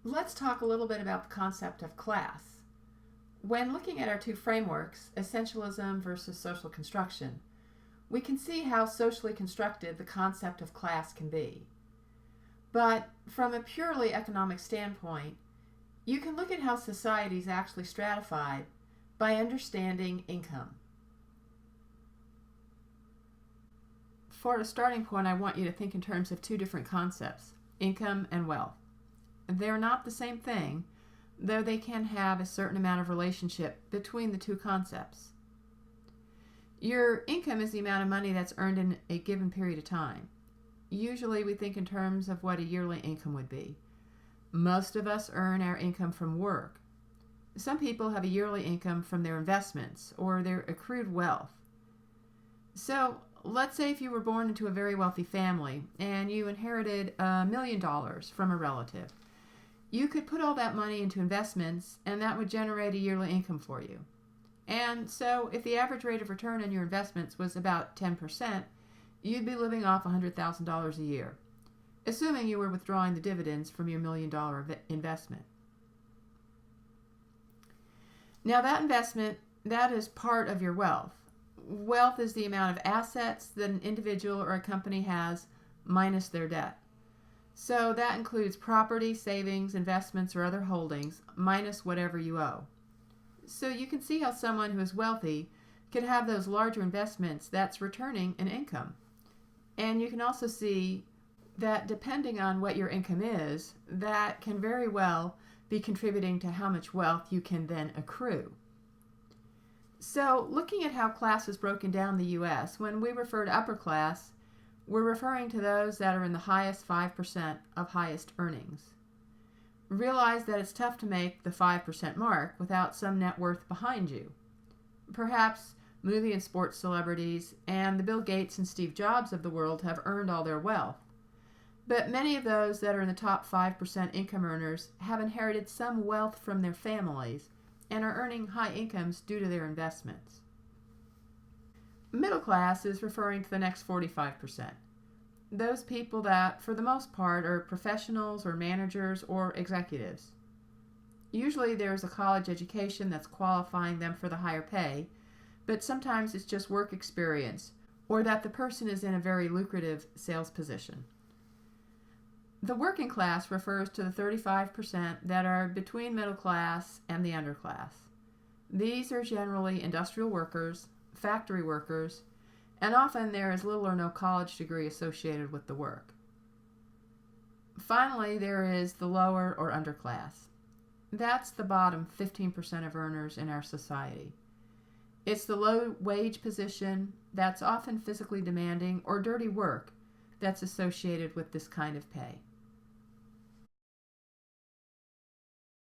Let's talk a little bit about the concept of class. When looking at our two frameworks, essentialism versus social construction, we can see how socially constructed the concept of class can be. But from a purely economic standpoint, you can look at how society is actually stratified by understanding income. For a starting point, I want you to think in terms of two different concepts, income and wealth. They're not the same thing, though they can have a certain amount of relationship between the two concepts. Your income is the amount of money that's earned in a given period of time. Usually we think in terms of what a yearly income would be. Most of us earn our income from work. Some people have a yearly income from their investments or their accrued wealth. So let's say if you were born into a very wealthy family and you inherited $1 million from a relative. You could put all that money into investments and that would generate a yearly income for you. And so if the average rate of return on your investments was about 10%, you'd be living off $100,000 a year, assuming you were withdrawing the dividends from your $1 million investment. Now that investment, that is part of your wealth. Wealth is the amount of assets that an individual or a company has minus their debt. So that includes property, savings, investments, or other holdings, minus whatever you owe. So you can see how someone who is wealthy could have those larger investments that's returning an income. And you can also see that depending on what your income is, that can very well be contributing to how much wealth you can then accrue. So looking at how class is broken down in the U.S., when we refer to upper class, we're referring to those that are in the highest 5% of highest earnings. Realize that it's tough to make the 5% mark without some net worth behind you. Perhaps movie and sports celebrities and the Bill Gates and Steve Jobs of the world have earned all their wealth. But many of those that are in the top 5% income earners have inherited some wealth from their families and are earning high incomes due to their investments. Middle class is referring to the next 45%. Those people that, for the most part, are professionals or managers or executives. Usually there's a college education that's qualifying them for the higher pay, but sometimes it's just work experience or that the person is in a very lucrative sales position. The working class refers to the 35% that are between middle class and the underclass. These are generally industrial workers, factory workers, and often there is little or no college degree associated with the work. Finally, there is the lower or underclass. That's the bottom 15% of earners in our society. It's the low wage position that's often physically demanding or dirty work that's associated with this kind of pay.